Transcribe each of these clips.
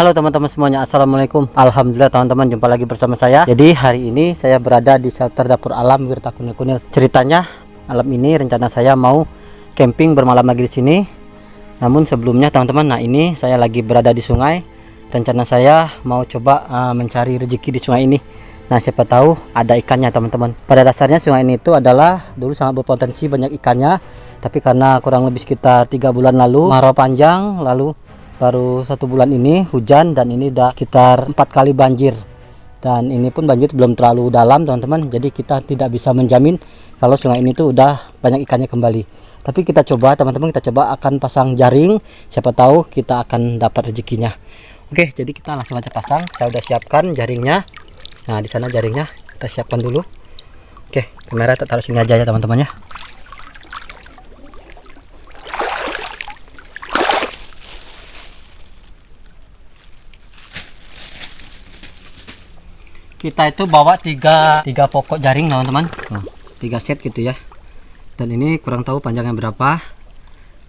Halo teman-teman semuanya, assalamualaikum. Alhamdulillah teman-teman, jumpa lagi bersama saya. Jadi hari ini saya berada di shelter dapur alam Wirta Kunil. Ceritanya malam ini rencana saya mau camping bermalam lagi di sini. Namun sebelumnya teman-teman, nah ini saya lagi berada di sungai. Rencana saya mau coba mencari rezeki di sungai ini. Nah siapa tahu ada ikannya teman-teman. Pada dasarnya sungai ini itu adalah dulu sangat berpotensi banyak ikannya. Tapi karena kurang lebih sekitar 3 bulan lalu kemarau panjang, lalu baru 1 bulan ini hujan, dan ini udah sekitar 4 kali banjir. Dan ini pun banjir belum terlalu dalam teman-teman, jadi kita tidak bisa menjamin kalau sungai ini tuh udah banyak ikannya kembali. Tapi kita coba teman-teman, kita coba akan pasang jaring, siapa tahu kita akan dapat rezekinya. Oke, jadi kita langsung aja pasang. Saya udah siapkan jaringnya. Nah di sana jaringnya kita siapkan dulu. Oke, kamera kita taruh sini aja ya teman-teman ya. Kita itu bawa tiga pokok jaring teman-teman, 3 set gitu ya. Dan ini kurang tahu panjangnya berapa,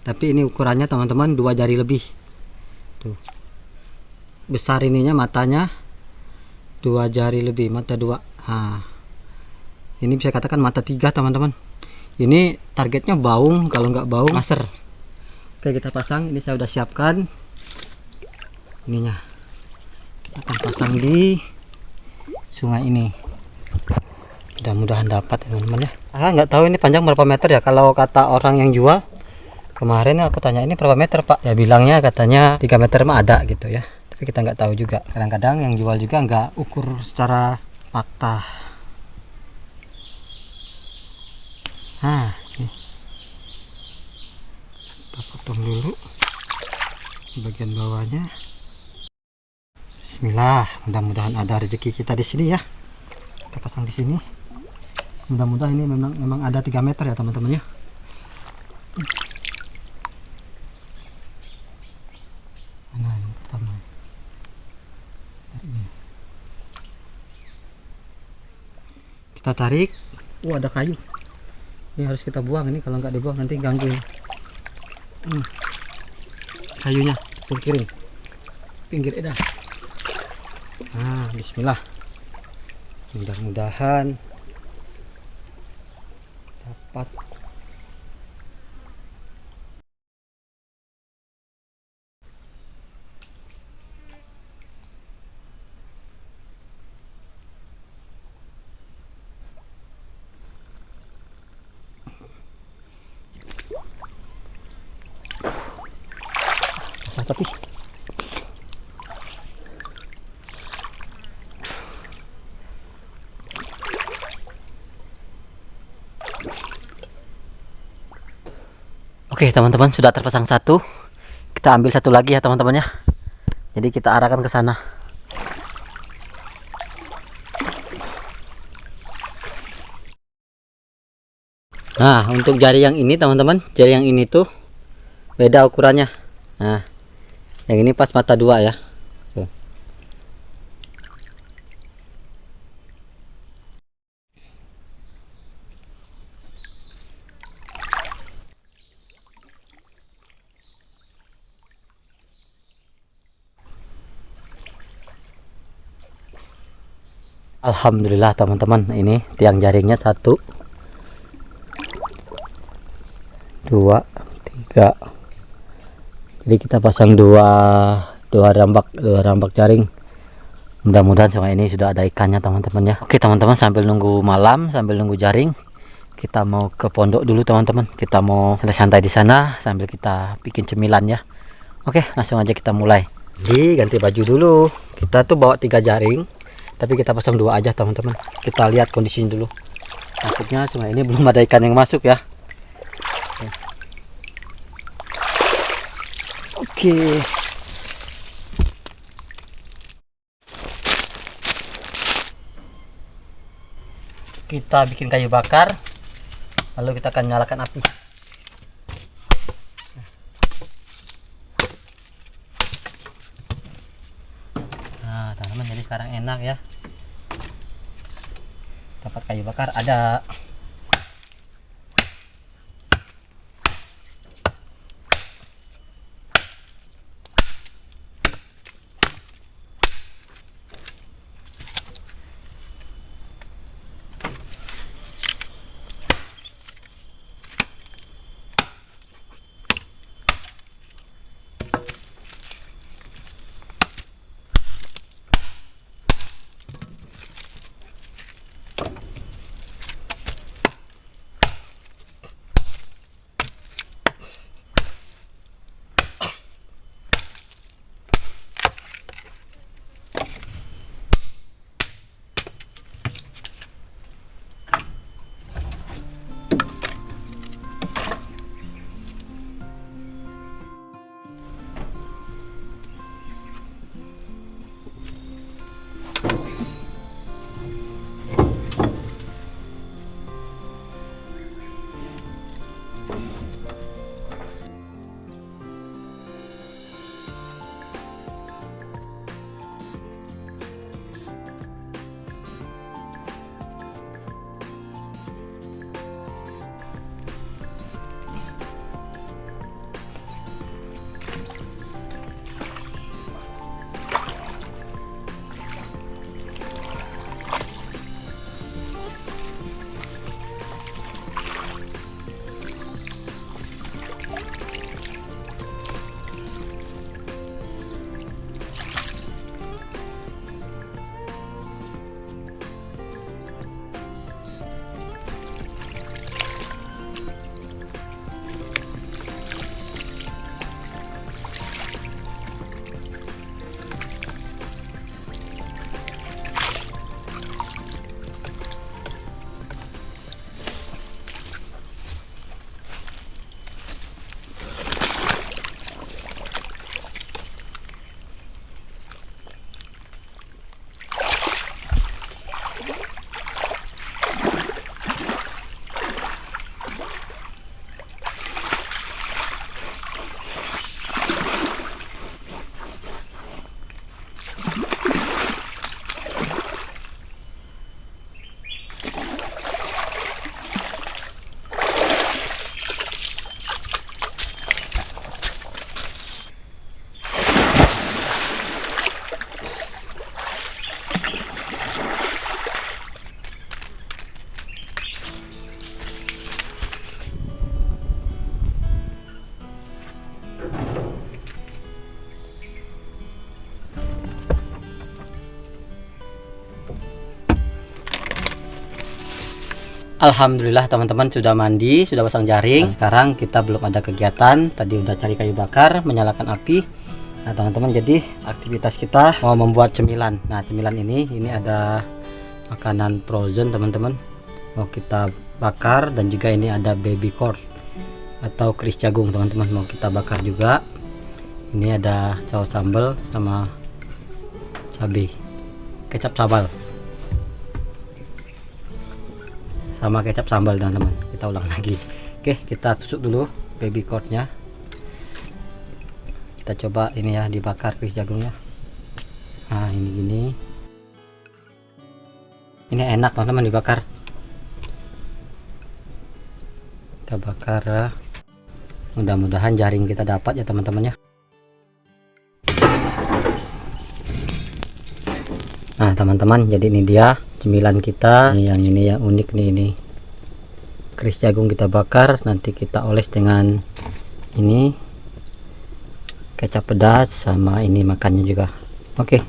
tapi ini ukurannya teman-teman 2 jari lebih. Tuh, besar ininya, matanya 2 jari lebih, mata 2. Nah, ini bisa katakan mata 3 teman-teman. Ini targetnya baung, kalau nggak baung maser. Oke, kita pasang. Ini saya udah siapkan ininya. Kita akan pasang di sungai ini. Mudah-mudahan dapat teman-teman ya. Nggak tahu ini panjang berapa meter ya. Kalau kata orang yang jual kemarin aku tanya, ini berapa meter pak, ya bilangnya katanya 3 meter mah ada gitu ya. Tapi kita nggak tahu juga, kadang-kadang yang jual juga nggak ukur secara fakta. Nah ini kita potong dulu bagian bawahnya. Bismillah, mudah-mudahan ada rezeki kita di sini ya. Kita pasang di sini. Mudah-mudahan ini memang ada 3 meter ya teman-teman ya. Mana yang pertama? Kita tarik. Ada kayu. Ini harus kita buang, ini kalau nggak dibuang nanti ganggu. Kayunya singkirin. Pinggir edah. Nah, bismillah. Mudah-mudahan dapat. Tapi oke teman-teman, sudah terpasang satu. Kita ambil satu lagi ya teman-teman ya. Jadi kita arahkan ke sana. Nah untuk jari yang ini teman-teman, jari yang ini tuh beda ukurannya. Nah yang ini pas mata 2 ya. Tuh. Alhamdulillah teman-teman, ini tiang jaringnya 1 2 3. Jadi kita pasang dua rambak jaring. Mudah-mudahan sungai ini sudah ada ikannya teman-teman ya. Oke teman-teman, sambil nunggu malam, sambil nunggu jaring, kita mau ke pondok dulu teman-teman. Kita mau santai-santai di sana sambil kita bikin cemilan ya. Oke, langsung aja kita mulai. Jadi ganti baju dulu. Kita tuh bawa 3 jaring, tapi kita pasang 2 aja teman-teman. Kita lihat kondisinya dulu. Takutnya sungai ini belum ada ikan yang masuk ya. Oke. Kita bikin kayu bakar, lalu kita akan nyalakan api. Nah teman-teman, jadi sekarang enak ya, dapat kayu bakar ada. Alhamdulillah teman-teman sudah mandi, sudah pasang jaring. Nah, sekarang kita belum ada kegiatan. Tadi udah cari kayu bakar, menyalakan api. Nah teman-teman, jadi aktivitas kita mau membuat cemilan. Nah cemilan ini ada makanan frozen teman-teman, mau kita bakar, dan juga ini ada baby corn atau keris jagung teman-teman, mau kita bakar juga. Ini ada saus sambal sama cabai, kecap sambal sama kecap sambal teman-teman. Kita ulang lagi. Oke, kita tusuk dulu baby cornnya. Kita coba ini ya, dibakar keris jagungnya. Nah ini gini, ini enak teman-teman dibakar. Kita bakar ya. Mudah-mudahan jaring kita dapat ya teman-teman ya. Nah teman-teman, jadi ini dia cemilan kita. Yang ini yang unik nih, ini keris jagung kita bakar, nanti kita oles dengan ini kecap pedas, sama ini makannya juga. Oke,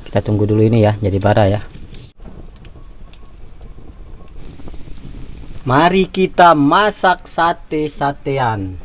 kita tunggu dulu ini ya jadi bara ya. Mari kita masak sate-satean.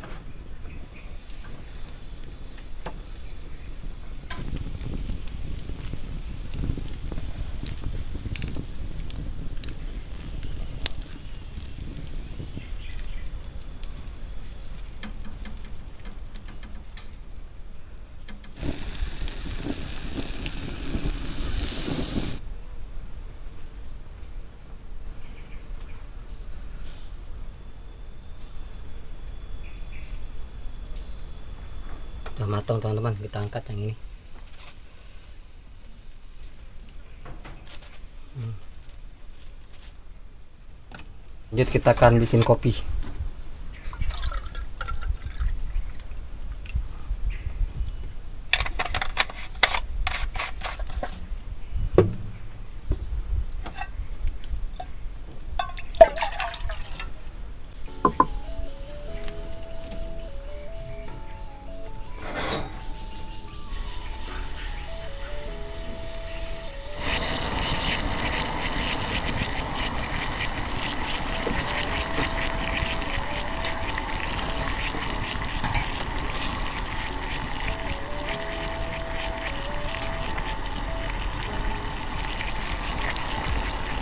Udah matang teman-teman, kita angkat yang ini. Lanjut kita akan bikin kopi.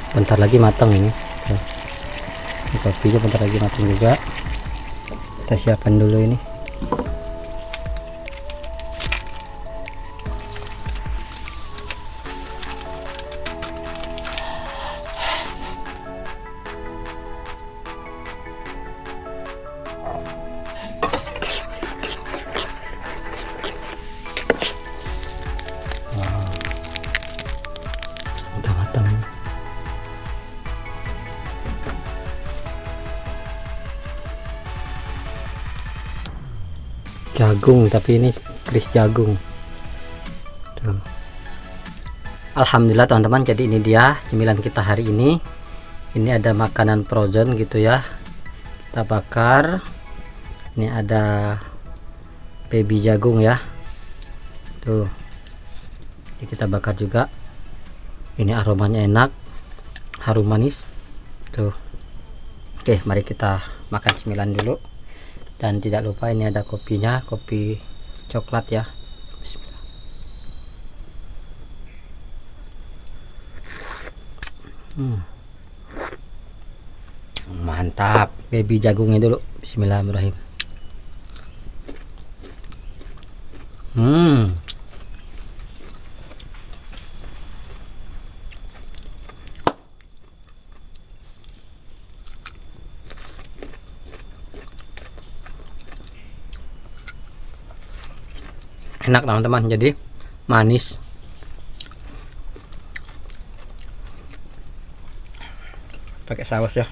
Bentar lagi matang ini. Kopinya bentar lagi matang juga. Kita siapkan dulu ini. Wow, udah matang. Jagung, tapi ini keris jagung. Tuh. Alhamdulillah teman-teman, jadi ini dia cemilan kita hari ini. Ini ada makanan frozen gitu ya, kita bakar. Ini ada baby jagung ya, tuh. Ini kita bakar juga. Ini aromanya enak, harum manis tuh. Oke, mari kita makan cemilan dulu. Dan tidak lupa ini ada kopinya, kopi coklat ya. Bismillah. Mantap. Baby jagungnya dulu. Bismillahirrahmanirrahim. Enak teman-teman, jadi manis. Pakai saus ya.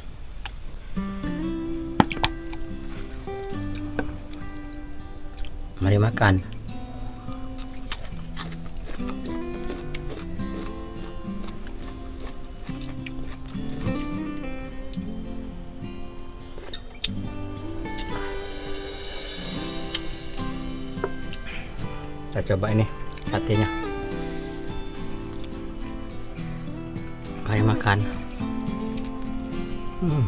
Mari makan. Kita coba ini satenya. Mari makan. Hmm.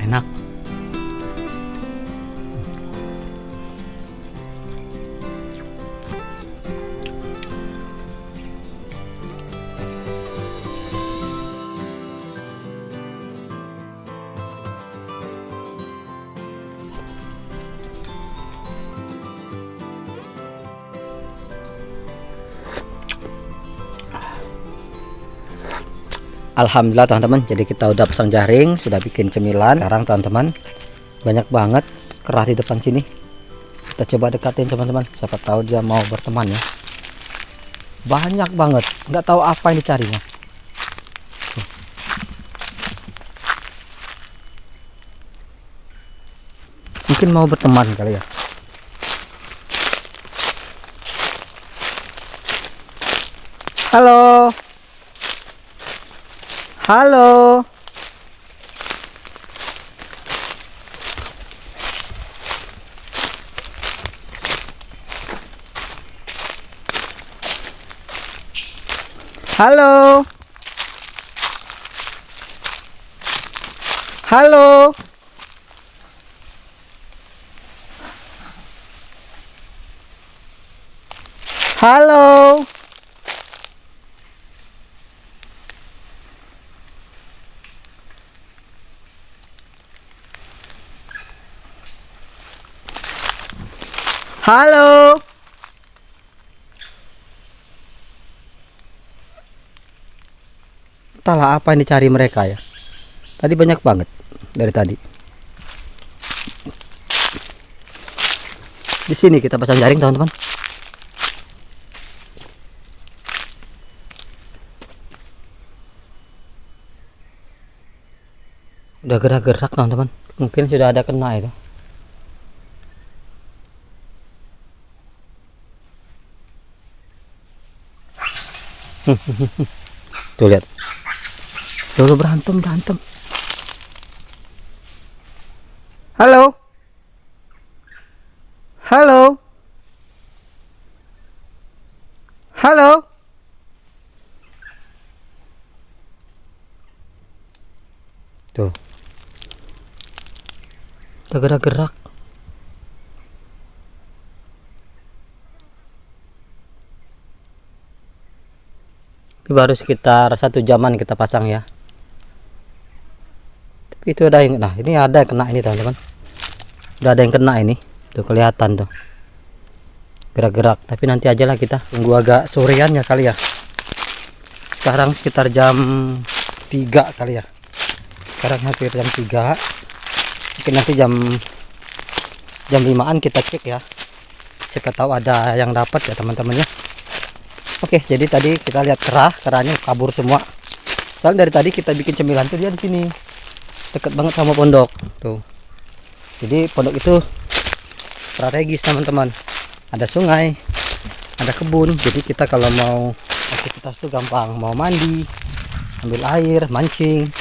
Enak. Alhamdulillah teman-teman, jadi kita udah pasang jaring, sudah bikin cemilan. Sekarang teman-teman, banyak banget kerah di depan sini. Kita coba dekatin teman-teman, siapa tahu dia mau berteman ya. Banyak banget, nggak tahu apa yang dicarinya. Mungkin mau berteman kali ya. Halo. Halo. Halo. Halo. Halo. Halo. Entahlah apa yang dicari mereka ya. Tadi banyak banget dari tadi. Di sini kita pasang jaring teman-teman. Udah gerak-gerak teman-teman. Mungkin sudah ada kena itu. Tuh lihat. Tuh berantem. Halo. Halo. Halo. Tuh. Udah gerak-gerak. Ini baru sekitar 1 jaman kita pasang ya. Tapi itu ada yang, nah ini ada yang kena ini teman-teman. Udah ada yang kena ini. Tuh kelihatan tuh. Gerak-gerak. Tapi nanti aja lah kita tunggu agak sorean ya kali ya. Sekarang sekitar jam 3 kali ya. Sekarang hampir jam 3. Mungkin nanti jam 5-an kita cek ya. Siapa tahu ada yang dapat ya teman-teman ya. Oke, jadi tadi kita lihat kerahnya kabur semua. Soalnya dari tadi kita bikin cemilan tuh dia di sini. Deket banget sama pondok. Tuh. Jadi pondok itu strategis teman-teman. Ada sungai, ada kebun. Jadi kita kalau mau aktivitas tuh gampang. Mau mandi, ambil air, mancing,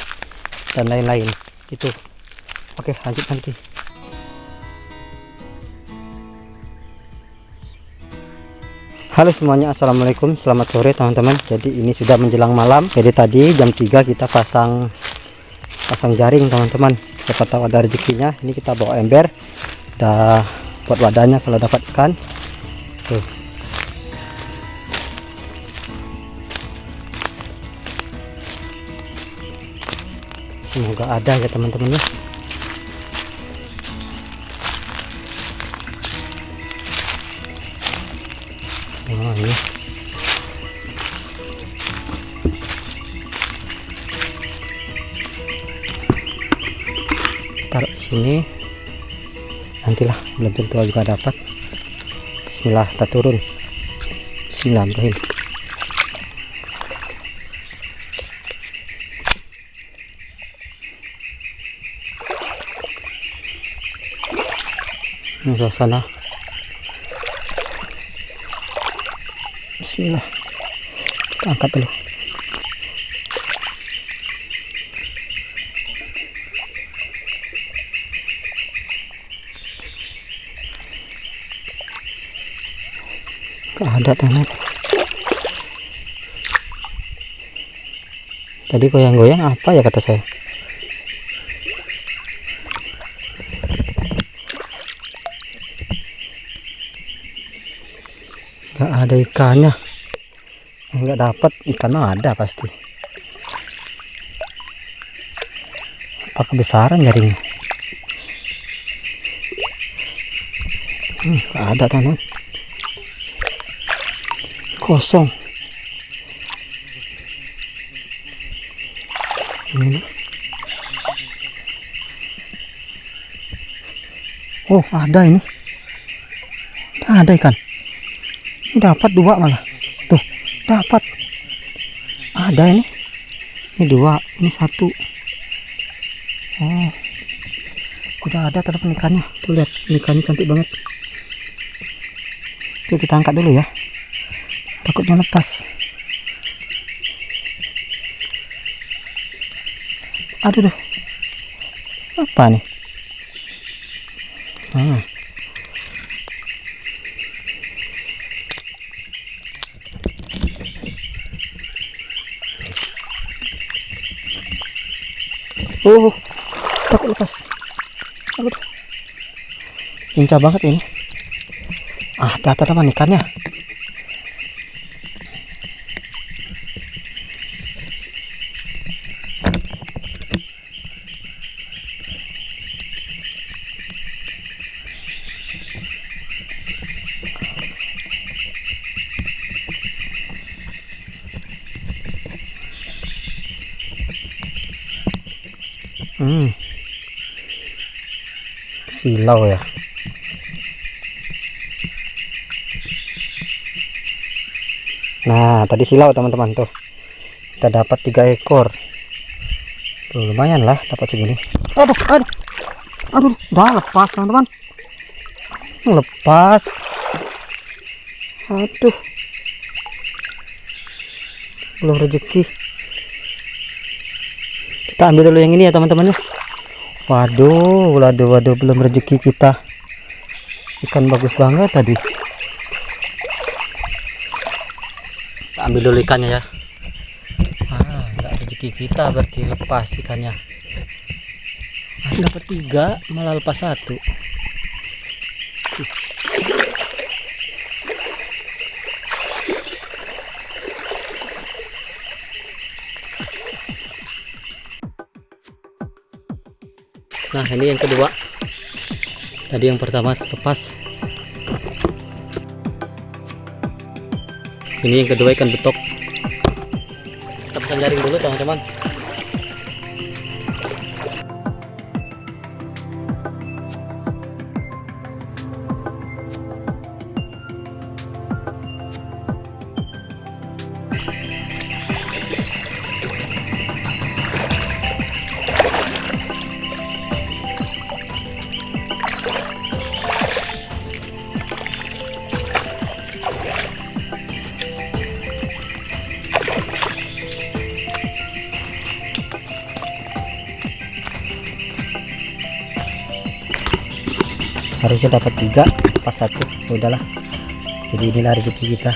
dan lain-lain. Gitu. Oke, lanjut nanti. Halo semuanya, assalamualaikum, selamat sore teman-teman. Jadi ini sudah menjelang malam. Jadi tadi jam 3 kita pasang jaring teman-teman. Siapa tahu ada rezekinya. Ini kita bawa ember, udah buat wadahnya kalau dapat ikan. Tuh. Semoga ada ya teman-teman ya. Oh, ini. Taruh di sini. Nantilah belum tentu juga dapat. Bismillah, kita turun. Bismillahirrahmanirrahim. Ini suasana. Bismillah, kita angkat dulu. ada teman. Tadi goyang-goyang apa ya kata saya? Gak ada ikannya. Nggak dapat ikan mah ada pasti. Apa kebesaran jaringnya? Nggak ada teman. Kosong. Ini. Oh ada ini. Ada ikan. Ini dapat 2 malah. Tuh dapat. Ada ini. Ini 2. Ini 1. Oh. Udah ada teman ikannya. Tuh lihat, ikannya cantik banget. Tuh kita angkat dulu ya. Takutnya lepas. Aduh duh. Apa nih? Takut lepas. Aduh. Lincah banget ini. Ada teman ikannya. Silau ya. Nah tadi silau teman-teman, tuh kita dapat 3 ekor. Tuh lumayan lah dapat segini. Aduh udah lepas teman-teman, lepas. Aduh, belum rezeki. Kita ambil dulu yang ini ya teman-teman ya. Waduh belum rezeki kita. Ikan bagus banget tadi. Kita ambil dulu ikannya ya. Enggak rezeki kita berarti, lepas ikannya. Dapat 3 malah lepas 1. Nah ini yang kedua. Tadi yang pertama lepas. Ini yang kedua ikan betok. Kita pasang jaring dulu teman-teman. Harusnya dapat 3 pas 1. Udahlah, jadi inilah rezeki kita.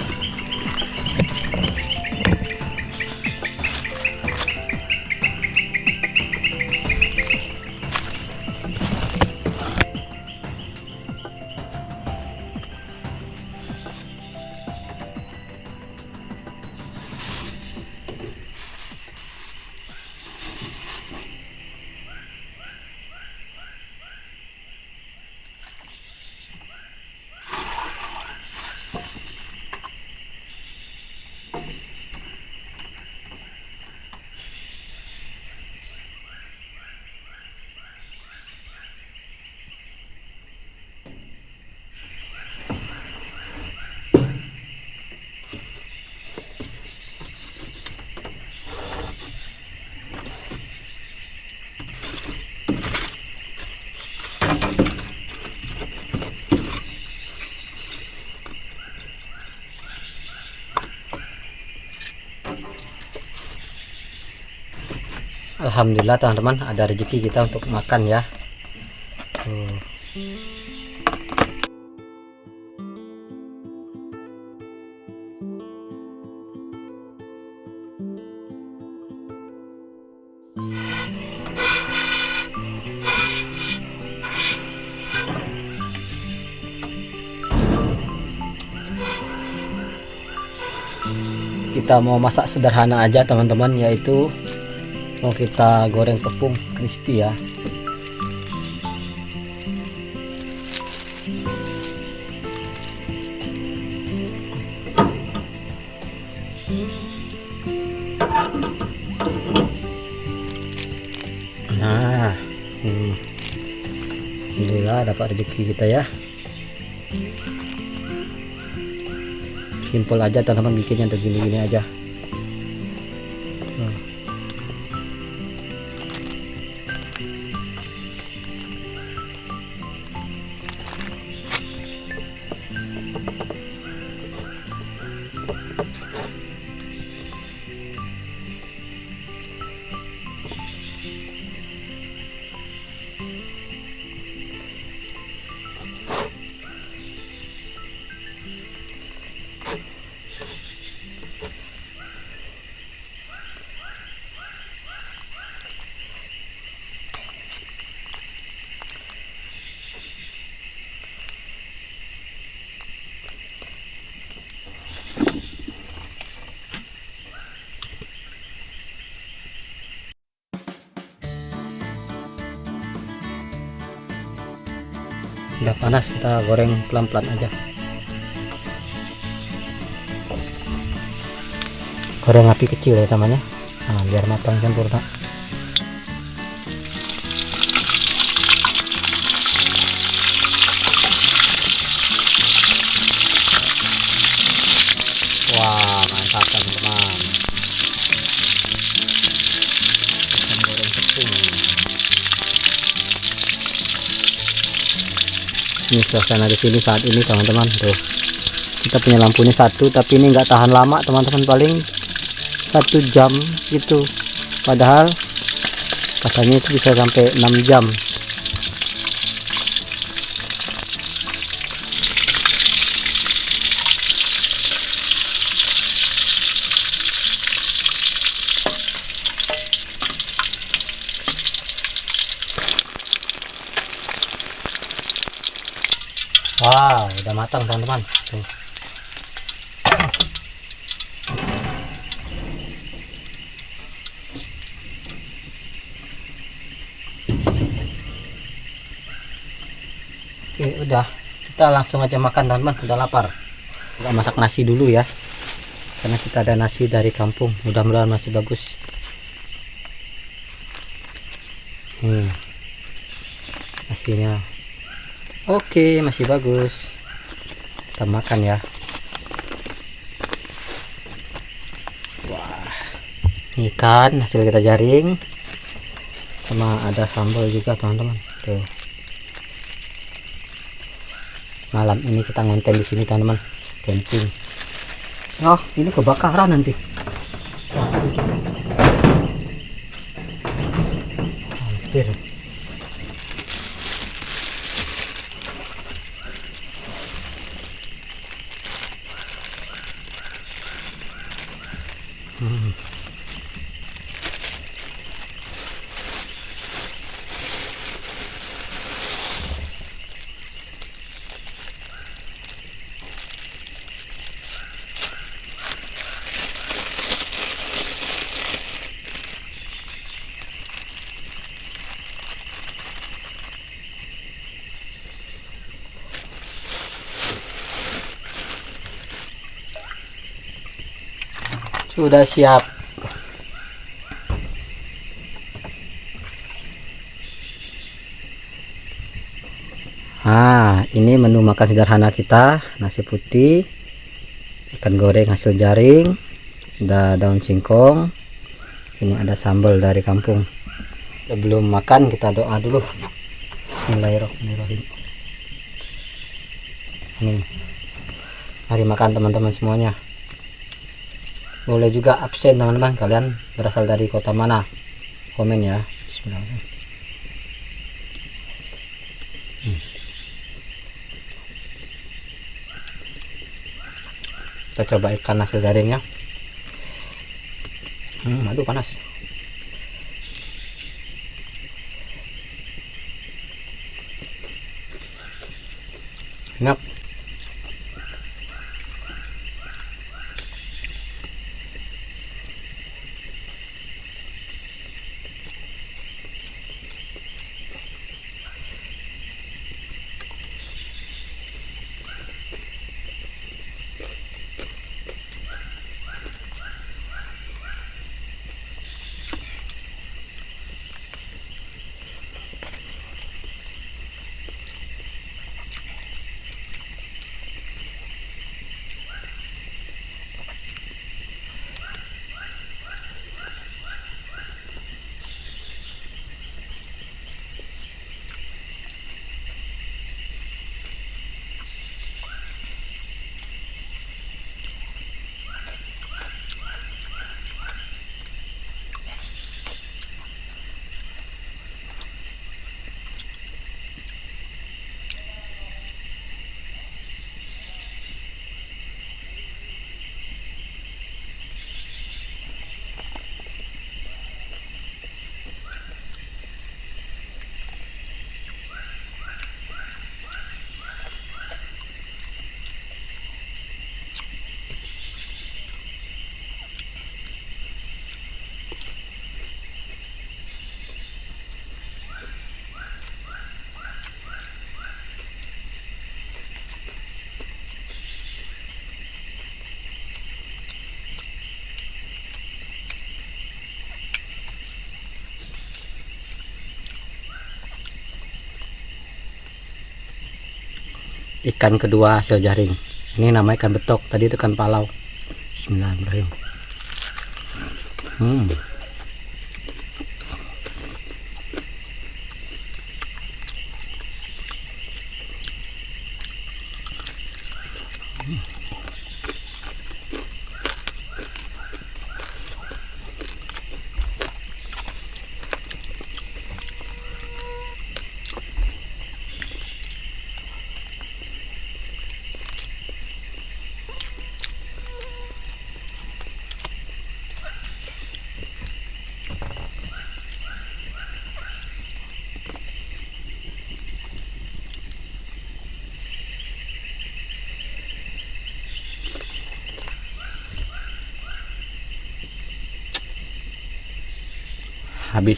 Alhamdulillah teman-teman, ada rezeki kita untuk makan ya. kita mau masak sederhana aja teman-teman, yaitu mau kita goreng tepung crispy ya. Nah, alhamdulillah dapat rezeki kita ya. Simpel aja teman-teman bikinnya, tuh gini-gini aja. Udah panas, kita goreng pelan-pelan aja. Goreng api kecil ya teman ya, nah, biar matang sempurna. Wah, mantap teman-teman. Kita goreng tepung. Ini suasana di sini saat ini teman-teman, tuh kita punya lampunya satu, tapi ini nggak tahan lama teman-teman, paling 1 jam itu, padahal katanya itu bisa sampai 6 jam. Wow, udah matang teman-teman. Tuh. Oke, udah. Kita langsung aja makan teman-teman, udah lapar. Kita masak nasi dulu ya, karena kita ada nasi dari kampung. Mudah-mudahan masih bagus. Nasinya oke, masih bagus. Kita makan ya. Wah, ikan hasil kita jaring, sama ada sambal juga teman-teman. Tuh. Malam ini kita ngonten di sini teman-teman, camping. Oh, ini kebakaran nanti. Hampir. Sudah siap. Nah, ini menu makan sederhana kita, nasi putih, ikan goreng hasil jaring, ada daun singkong, ini ada sambal dari kampung. Sebelum makan kita doa dulu. Bismillahirrahmanirrahim. Mari makan teman-teman semuanya. Boleh juga absen teman-teman, kalian berasal dari kota mana, komen ya. Bismillahirrahmanirrahim. Kita coba ikan hasil jaringnya. Aduh panas. Enak. ikan kedua hasil jaring. Ini namanya ikan betok, tadi itu ikan palau. Bismillahirrahmanirrahim. Habis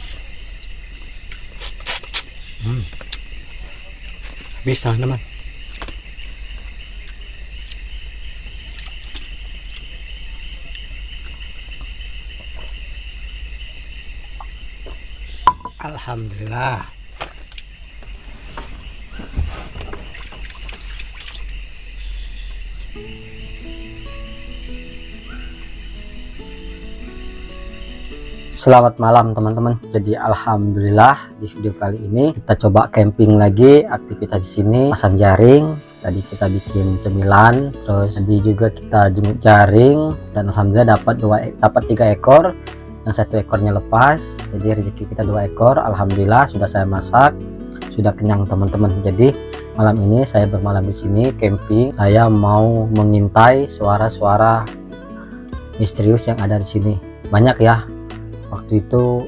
habis teman-teman. Alhamdulillah. Selamat malam teman-teman. Jadi alhamdulillah di video kali ini kita coba camping lagi. Aktivitas di sini pasang jaring. Tadi kita bikin cemilan, terus tadi juga kita jenguk jaring dan alhamdulillah dapat 3 ekor. Yang 1 ekornya lepas. Jadi rezeki kita 2 ekor. Alhamdulillah sudah saya masak, sudah kenyang teman-teman. Jadi malam ini saya bermalam di sini camping. Saya mau mengintai suara-suara misterius yang ada di sini. Banyak ya. Waktu itu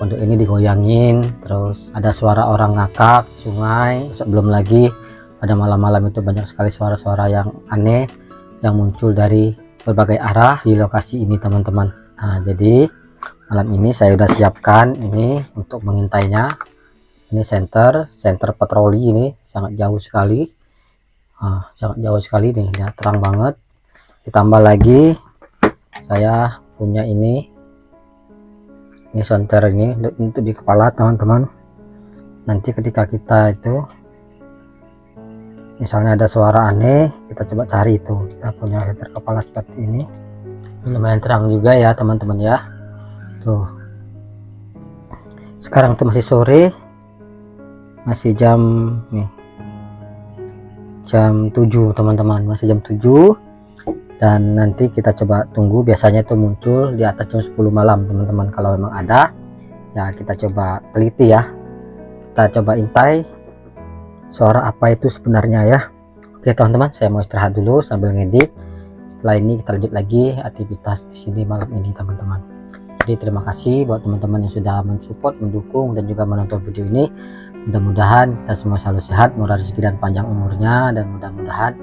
pondok ini digoyangin, terus ada suara orang ngakak sungai. Belum lagi pada malam-malam itu banyak sekali suara-suara yang aneh yang muncul dari berbagai arah di lokasi ini teman-teman. Nah, jadi malam ini saya udah siapkan ini untuk mengintainya. Ini center patroli, ini sangat jauh sekali, sangat jauh sekali nih ya, terang banget. Ditambah lagi saya punya ini center ini untuk di kepala teman-teman. Nanti ketika kita itu misalnya ada suara aneh, kita coba cari itu. Kita punya center kepala seperti ini lumayan terang juga ya teman-teman ya. Tuh sekarang tuh masih sore, masih jam nih jam 7 teman-teman, masih jam 7. Dan nanti kita coba tunggu, biasanya itu muncul di atas jam 10 malam teman-teman. Kalau memang ada ya kita coba teliti ya, kita coba intai suara apa itu sebenarnya ya. Oke teman-teman, saya mau istirahat dulu sambil ngedit. Setelah ini kita lanjut lagi aktivitas di sini malam ini teman-teman. Jadi terima kasih buat teman-teman yang sudah mensupport, mendukung dan juga menonton video ini. Mudah-mudahan kita semua selalu sehat, murah rezeki dan panjang umurnya, dan mudah-mudahan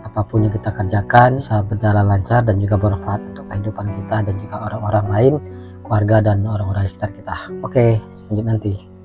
apapun yang kita kerjakan bisa berjalan lancar dan juga bermanfaat untuk kehidupan kita dan juga orang-orang lain, keluarga dan orang-orang di sekitar kita. Oke, lanjut nanti.